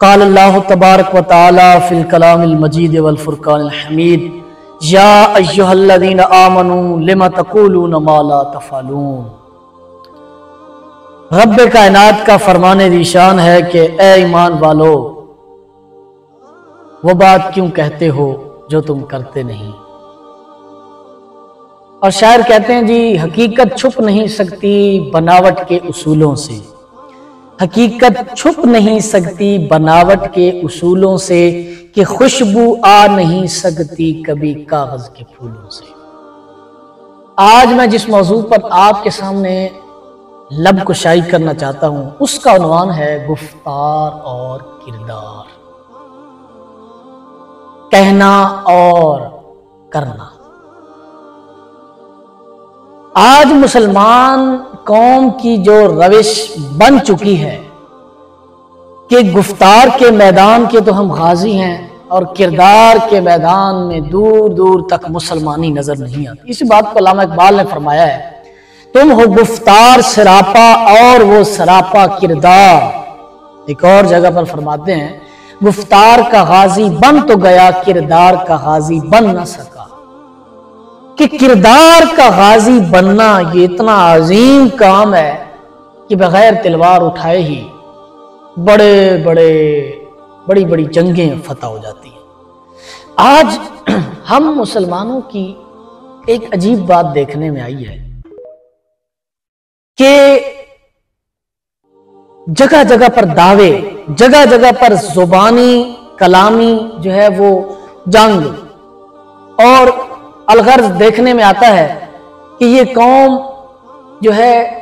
क़ाल अल्लाहु तबारक व तआला फ़िल कलामिल मजीद वल फ़ुरक़ानिल हमीद या अय्युहल्लज़ीना आमनू लिमा तक़ूलूना मा ला तफ़अलून। रब्बे कायनात का फरमाने ज़ीशान है कि ए ईमान वालो, वो बात क्यों कहते हो जो तुम करते नहीं। और शायर कहते हैं जी, हकीकत छुप नहीं सकती बनावट के उसूलों से, हकीकत छुप नहीं सकती बनावट के उसूलों से, कि खुशबू आ नहीं सकती कभी कागज के फूलों से। आज मैं जिस मौजू पर आपके सामने लब कुशाई करना चाहता हूं, उसका उन्वान है गुफ्तार और किरदार, कहना और करना। आज मुसलमान कौम की जो रविश बन चुकी है कि गुफ्तार के मैदान के तो हम गाजी हैं और किरदार के मैदान में दूर दूर तक मुसलमानी नजर नहीं आती। इसी बात को अल्लामा इकबाल ने फरमाया है, तुम हो गुफ्तार सरापा और वो सरापा किरदार। एक और जगह पर फरमाते हैं, गुफ्तार का गाजी बन तो गया, किरदार का गाजी बन न सका। कि किरदार का गाजी बनना ये इतना अजीम काम है कि बगैर तलवार उठाए ही बड़ी बड़ी जंगें फतह हो जाती हैं। आज हम मुसलमानों की एक अजीब बात देखने में आई है कि जगह जगह पर दावे, जगह जगह पर जुबानी कलामी जो है वो जंग, और अलगर्ज देखने में आता है कि ये कौम जो है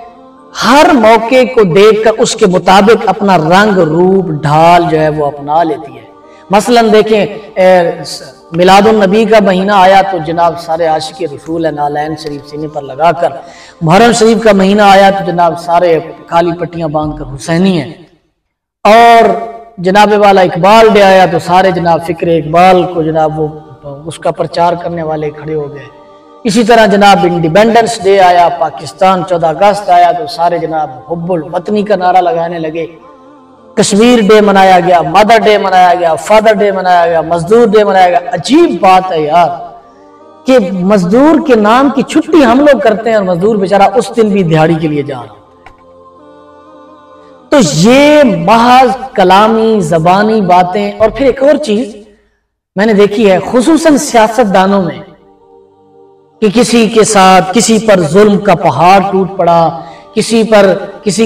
हर मौके को देखकर उसके मुताबिक अपना रंग रूप ढाल जो है वो अपना लेती है। मसलन देखें, मिलादुन नबी का महीना आया तो जनाब सारे आशिक रसूल है नालैन शरीफ सीने पर लगाकर, मुहर्रम शरीफ का महीना आया तो जनाब सारे काली पट्टियां बांधकर हुसैनी हैं, और जनाब वाला इकबाल डे आया तो सारे जनाब फिक्र इकबाल को जनाब वो उसका प्रचार करने वाले खड़े हो गए। इसी तरह जनाब इंडिपेंडेंस डे आया, पाकिस्तान 14 अगस्त आया तो सारे जनाब हुब्बुल वतनी का नारा लगाने लगे। कश्मीर डे मनाया गया, मदर डे मनाया गया, फादर डे मनाया गया, मजदूर डे मनाया गया। अजीब बात है यार कि मजदूर के नाम की छुट्टी हम लोग करते हैं और मजदूर बेचारा उस दिन भी दिहाड़ी के लिए जा रहा है। तो ये महज कलामी जबानी बातें। और फिर एक और चीज मैंने देखी है खुसूसन सियासतदानों में कि किसी के साथ किसी पर जुल्म का पहाड़ टूट पड़ा, किसी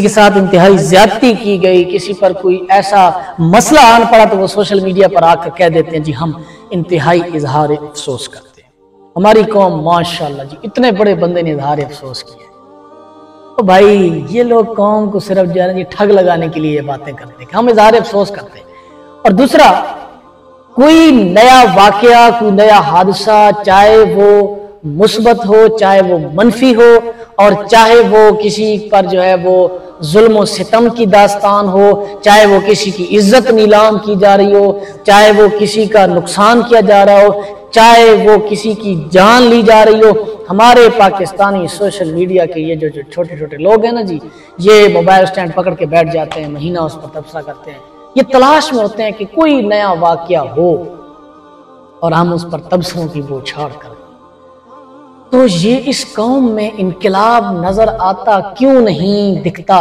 के साथ इंतहाई ज्यादती की गई, किसी पर कोई ऐसा मसला आन पड़ा तो वो सोशल मीडिया पर आकर कह देते हैं जी हम इंतहाई इजहार अफसोस करते हैं। हमारी कौम माशाल्लाह जी इतने बड़े बंदे ने इजहार अफसोस किया। तो भाई ये लोग कौम को सिर्फ जो है ठग लगाने के लिए ये बातें करते हैं कि हम इजहार अफसोस करते हैं। और दूसरा, कोई नया वाकया, कोई नया हादसा, चाहे वो मुस्बत हो चाहे वो मनफी हो, और चाहे वो किसी पर जो है वो जुल्म और सितम की दास्तान हो, चाहे वो किसी की इज्जत नीलाम की जा रही हो, चाहे वो किसी का नुकसान किया जा रहा हो, चाहे वो किसी की जान ली जा रही हो, हमारे पाकिस्तानी सोशल मीडिया के ये जो छोटे छोटे लोग हैं ना जी, ये मोबाइल स्टैंड पकड़ के बैठ जाते हैं, महीना उस पर तबसरा करते हैं, ये तलाश में होते हैं कि कोई नया वाकया हो और हम उस पर तबसरों की बौछार करें। तो ये इस कौम में इनकलाब नजर आता क्यों नहीं दिखता?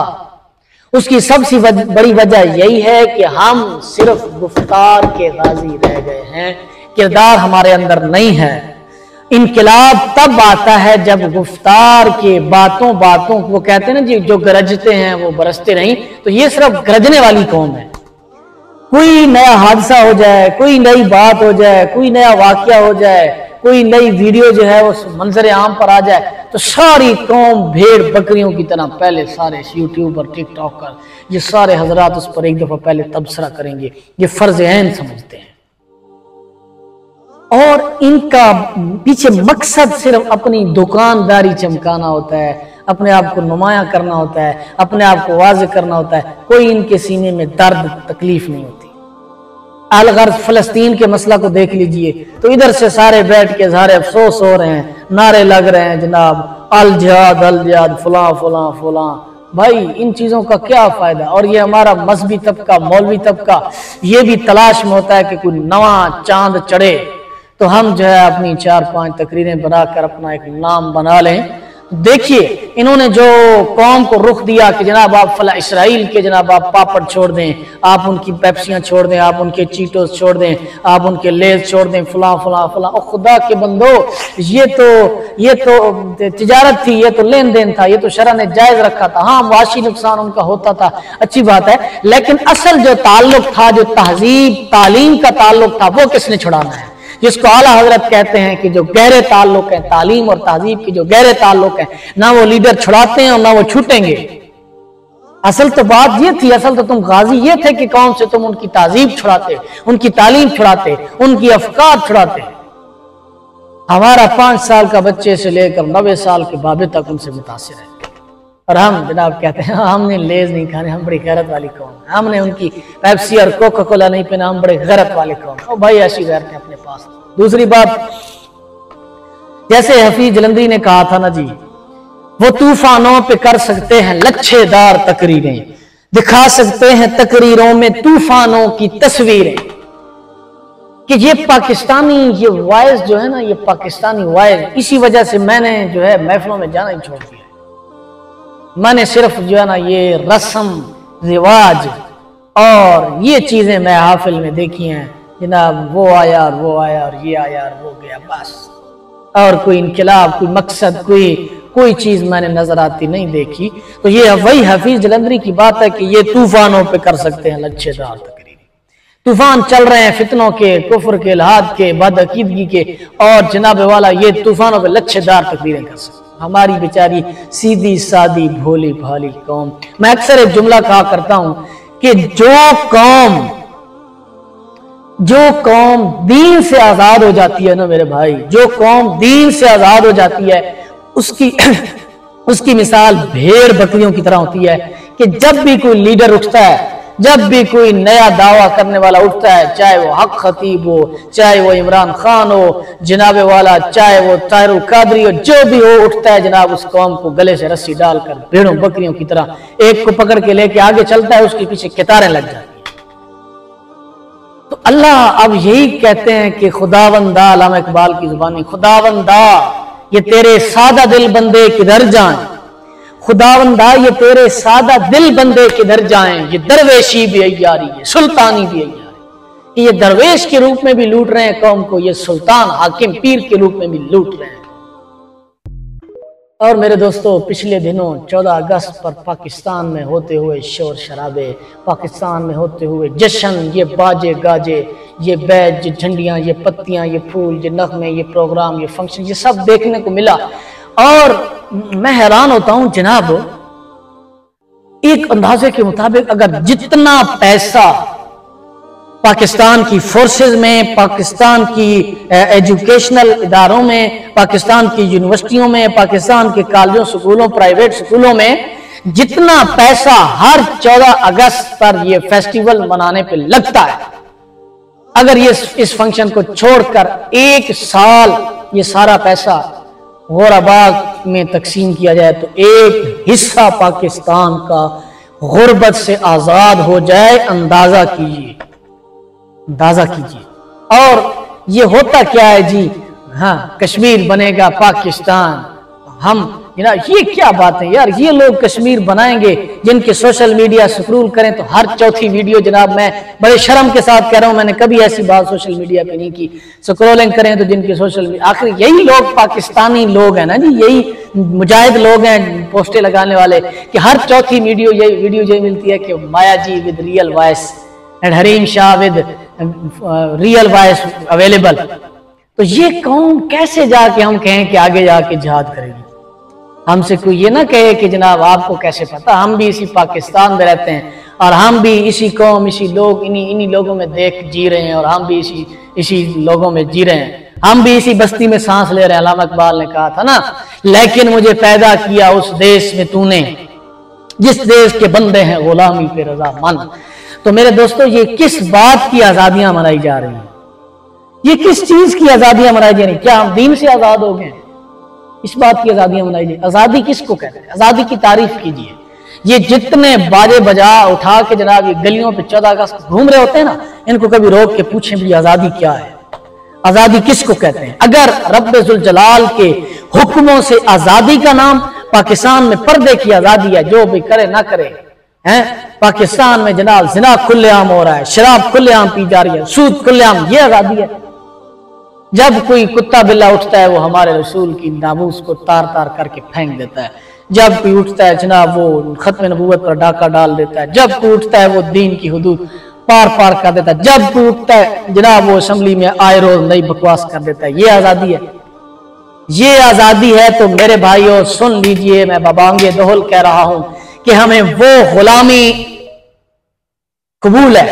उसकी सबसे बड़ी वजह यही है कि हम सिर्फ गुफ्तार के गाजी रह गए हैं, किरदार हमारे अंदर नहीं है। इनकलाब तब आता है जब गुफ्तार के बातों वो कहते हैं ना जी, जो गरजते हैं वो बरसते नहीं। तो ये सिर्फ गरजने वाली कौम है। कोई नया हादसा हो जाए, कोई नई बात हो जाए, कोई नया वाकया हो जाए, कोई नई वीडियो जो है वो मंजर आम पर आ जाए तो सारी कौम भेड़ बकरियों की तरह पहले सारे यूट्यूब और टिकटॉक पर ये सारे हजरात उस पर एक दफा पहले तबसरा करेंगे। ये फर्ज ऐन समझते हैं और इनका पीछे मकसद सिर्फ अपनी दुकानदारी चमकाना होता है, अपने आप को नुमाया करना होता है, अपने आप को वाज़ेह करना होता है। कोई इनके सीने में दर्द तकलीफ नहीं होती। अलगर्ज फलस्तीन के मसला को देख लीजिए तो इधर से सारे बैठ के सारे अफसोस हो रहे हैं, नारे लग रहे हैं जनाब अल जिहाद फलां फलां फलां, भाई इन चीजों का क्या फायदा। और ये हमारा मजहबी तबका, मौलवी तबका ये भी तलाश में होता है कि कोई नवा चांद चढ़े तो हम जो है अपनी 4-5 तकरीरें बनाकर अपना एक नाम बना लें। देखिए इन्होंने जो कौम को रुख दिया कि जनाब आप फला इसराइल के जनाब आप पापड़ छोड़ दें, आप उनकी पेप्सियां छोड़ दें, आप उनके चीटोस छोड़ दें, आप उनके लेज छोड़ दें, फला फला फला। और खुदा के बंदो ये तो तिजारत थी, ये तो लेन देन था, ये तो शरअ ने जायज रखा था। हाँ वाशी नुकसान उनका होता था, अच्छी बात है, लेकिन असल जो ताल्लुक था, जो तहजीब तालीम का ताल्लुक था, वो किसने छुड़ाना है? जिसको आला हजरत कहते हैं कि जो गहरे ताल्लुक है, तालीम और तहजीब की जो गहरे ताल्लुक है, ना वो लीडर छुड़ाते हैं और ना वो छूटेंगे। असल तो बात ये थी, असल तो तुम गाजी ये थे कि कौन से तुम उनकी तहजीब छुड़ाते, उनकी तालीम छुड़ाते, उनकी अफकार छुड़ाते। हमारा 5 साल का बच्चे से लेकर 90 साल के बाबे तक उनसे मुतासिर है। और हम जनाब कहते हैं हमने लेज नहीं खाने, हम बड़ी गैरत वाली कौम, हमने उनकी पेप्सी और कोका कोला नहीं पीना, हम बड़े गैरत वाले कौम। और भाई ऐसी गैरत है अपने पास। दूसरी बात, जैसे हफीज जलंधरी ने कहा था ना जी, वो तूफानों पे कर सकते हैं लच्छेदार तकरीरें, दिखा सकते हैं तकरीरों में तूफानों की तस्वीरें। कि ये पाकिस्तानी ये वॉइस जो है ना, ये पाकिस्तानी वॉइस, इसी वजह से मैंने जो है महफिलों में जाना ही छोड़ दिया। मैंने सिर्फ जो है ना ये रस्म रिवाज और ये चीजें मैं हाफिल में देखी हैं जनाब, वो आया और वो आया और ये आया और वो गया, बस। और कोई इनकलाब, कोई मकसद, कोई चीज मैंने नजर आती नहीं देखी। तो ये वही हफीज जलंधरी की बात है कि ये तूफानों पे कर सकते हैं लच्छेदार तकरीर। तूफान चल रहे हैं फितनों के, कुफ्र के, इल्हाद के, बदअकीदगी के, और जनाब वाला ये तूफानों पे लच्छेदार तकरीरें कर सकते। हमारी बेचारी सीधी सादी भोली भाली कौम। मैं अक्सर एक जुमला कहा करता हूं कि जो कौम दीन से आजाद हो जाती है ना मेरे भाई, जो कौम दीन से आजाद हो जाती है उसकी मिसाल भेड़ बकरियों की तरह होती है। कि जब भी कोई लीडर उठता है, जब भी कोई नया दावा करने वाला उठता है, चाहे वो हक खतीब हो, चाहे वो इमरान खान हो जनाबे वाला, चाहे वो ताहिरुल कादरी हो, जो भी हो, उठता है जनाब उस कौम को गले से रस्सी डालकर भेड़ों बकरियों की तरह एक को पकड़ के लेके आगे चलता है, उसके पीछे कतारें लग जाती। तो अल्लाह अब यही कहते हैं कि खुदावंदा, अल्लामा इकबाल की जुबानी, खुदावंदा ये तेरे सादा दिल बंदे किधर जाएं, खुदावंदा ये तेरे सादा दिल बंदे किधर जाएं, ये दरवेशी भी अय्यारी है, सुल्तानी भी अय्यारी, कि ये दरवेश के रूप में भी लूट रहे हैं कौम को, ये सुल्तान हाकिम पीर के रूप में भी लूट रहे हैं। और मेरे दोस्तों, पिछले दिनों 14 अगस्त पर पाकिस्तान में होते हुए शोर शराबे, पाकिस्तान में होते हुए जश्न, ये बाजे गाजे, ये बैज, ये झंडियाँ, ये पत्तियाँ, ये फूल, ये नगमे, ये प्रोग्राम, ये फंक्शन, ये सब देखने को मिला। और मैं हैरान होता हूं जनाब, एक अंदाजे के मुताबिक अगर जितना पैसा पाकिस्तान की फोर्सेस में, पाकिस्तान की एजुकेशनल इदारों में, पाकिस्तान की यूनिवर्सिटियों में, पाकिस्तान के कॉलेजों, स्कूलों, प्राइवेट स्कूलों में जितना पैसा हर 14 अगस्त पर यह फेस्टिवल मनाने पे लगता है, अगर ये इस फंक्शन को छोड़कर एक साल ये सारा पैसा गौराबाग में तकसीम किया जाए तो एक हिस्सा पाकिस्तान का गुर्बत से आजाद हो जाए, अंदाजा कीजिए, अंदाजा कीजिए। और ये होता क्या है जी, हाँ कश्मीर बनेगा पाकिस्तान, हम ये क्या बात है यार, ये लोग कश्मीर बनाएंगे जिनके सोशल मीडिया स्क्रॉल करें तो हर चौथी वीडियो, जनाब मैं बड़े शर्म के साथ कह रहा हूं, मैंने कभी ऐसी बात सोशल मीडिया पे नहीं की, स्क्रॉलिंग करें तो जिनके सोशल मीडिया, आखिर यही लोग पाकिस्तानी लोग हैं ना जी, यही मुजाहिद लोग हैं पोस्टें लगाने वाले, कि हर चौथी वीडियो यही मिलती है कि Maya ji with real voice and Hareem Shah with real voice available. तो ये कौन कैसे जाके हम कहें कि आगे जाके जिहाद करेगी? हमसे कोई ये ना कहे कि जनाब आपको कैसे पता, हम भी इसी पाकिस्तान में रहते हैं और हम भी इसी कौम, इसी लोग, इन्हीं लोगों में देख जी रहे हैं, और हम भी इसी लोगों में जी रहे हैं, हम भी इसी बस्ती में सांस ले रहे हैं। अल्लामा इकबाल ने कहा था ना, लेकिन मुझे पैदा किया उस देश में तूने जिस देश के बंदे हैं गुलामी पे रज़ामंद। तो मेरे दोस्तों, ये किस बात की आजादियां मनाई जा रही हैं? ये किस चीज की आजादियां मनाई जा रही? क्या हम दीन से आजाद हो गए? इस बात की आजादियां मनाई जाए। आजादी किसको कहते हैं? आजादी की तारीफ कीजिए। ये जितने बाजे बजा उठा के जनाब ये गलियों पे 14 अगस्त घूम रहे होते हैं ना, इनको कभी रोक के पूछें भी आजादी क्या है, आजादी किसको कहते हैं? अगर रब्बे जुल जलाल के हुक्मों से आजादी का नाम पाकिस्तान में पर्दे की आजादी है, जो भी करे ना करे हैं। पाकिस्तान में जनाब जिना खुलेआम हो रहा है, शराब खुलेआम पी जा रही है, सूद खुलेआम, ये आजादी है। जब कोई कुत्ता बिल्ला उठता है वो हमारे रसूल की नामूस को तार तार करके फेंक देता है। जब कोई उठता है जनाब वो खत्म नबूवत पर डाका डाल देता है। जब कोई उठता है वो दीन की हुदूद पार पार कर देता है। जब कोई उठता है जनाब वो असेंबली में आए रोज नई बकवास कर देता है। ये आजादी है, ये आजादी है। तो मेरे भाइयों सुन लीजिए, मैं बबांगे दोहल कह रहा हूं कि हमें वो गुलामी कबूल है,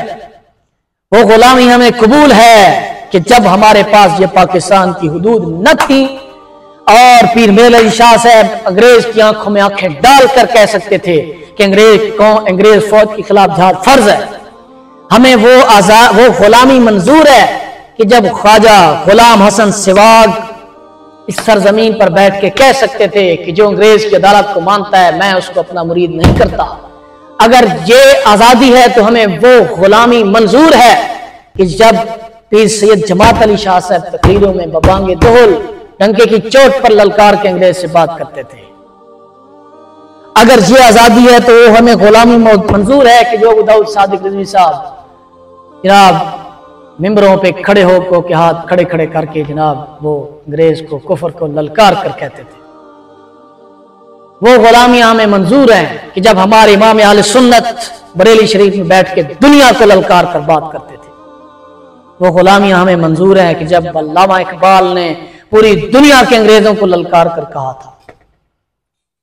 वो गुलामी हमें कबूल है कि जब हमारे पास ये पाकिस्तान की हुदूद न थी और पीर मेर अली शाह साहब अंग्रेज की आंखों में आंखें डालकर कह सकते थे कि अंग्रेज फौज के खिलाफ जहाद फर्ज है। हमें वो गुलामी मंजूर है कि जब ख्वाजा गुलाम हसन सिवाग इस सरजमीन पर बैठ के कह सकते थे कि जो अंग्रेज की अदालत को मानता है मैं उसको अपना मुरीद नहीं करता। अगर ये आजादी है तो हमें वो गुलामी मंजूर है कि जब पीर सैयद जमात अली शाह साहब तकरीरों में बबांगे दोहल डंके की चोट पर ललकार के अंग्रेज से बात करते थे, अगर ये आजादी है तो वो हमें गुलामी मंजूर है कि जो दाऊद सादिक रिजवी साहब जनाब मिंबरों पे खड़े होकर के हाथ खड़े खड़े करके जनाब वो अंग्रेज को कुफर को ललकार कर कहते थे। वो गुलामी हमें मंजूर है कि जब हमारे इमाम अहले सुन्नत बरेली शरीफ में बैठ के दुनिया को ललकार कर बात करते थे। वो गुलामी हमें मंजूर है कि जब अल्लामा इकबाल ने पूरी दुनिया के अंग्रेजों को ललकार कर कहा था।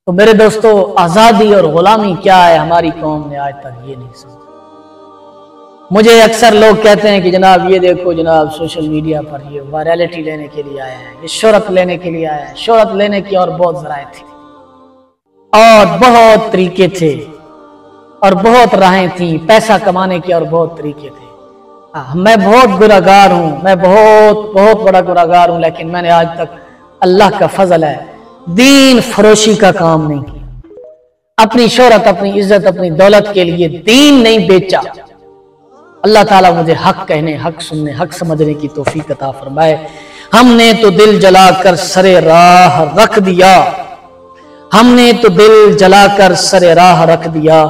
तो मेरे दोस्तों आजादी और गुलामी क्या है हमारी कौम ने आज तक ये नहीं समझा। मुझे अक्सर लोग कहते हैं कि जनाब ये देखो जनाब सोशल मीडिया पर ये वायरलिटी लेने के लिए आया है, ये शोहरत लेने के लिए आया है। शोहरत लेने की और बहुत जराए थी और बहुत तरीके थे और बहुत राहें थी, पैसा कमाने के और बहुत तरीके थे। मैं बहुत गुनाहगार हूं, मैं बहुत बहुत बड़ा गुनाहगार हूं, लेकिन मैंने आज तक अल्लाह का फजल है दीन फरोशी का काम नहीं किया। अपनी शोहरत, अपनी इज्जत, अपनी दौलत के लिए दीन नहीं बेचा। अल्लाह ताला मुझे हक कहने, हक सुनने, हक समझने की तौफीक अता फरमाए। हमने तो दिल जलाकर सरे राह रख दिया, हमने तो दिल जलाकर सरे राह रख दिया,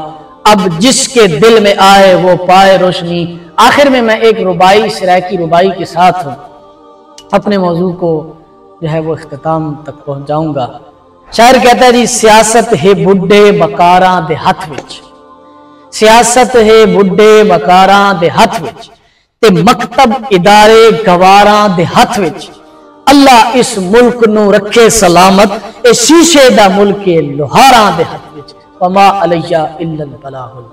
अब जिसके दिल में आए वो पाए रोशनी। आखिर में मैं एक रुबाई सिराकी रुबाई के साथ अपने मौजू को जो है वो इख्तिताम तक पहुंच जाऊंगा। शायर कहता है जी, सियासत है बुढ़े बकारा दे हथ विच, सियासत है बुढ़े बकारा दे हथ विच, ते मकतब इदारे गवारा दे हथ विच, अल्लाह इस मुल्क नू रखे सलामत, ए शीशे दा मुल्क लोहारा दे हथ विच, वमा अलैया इल्लल बलाहुल।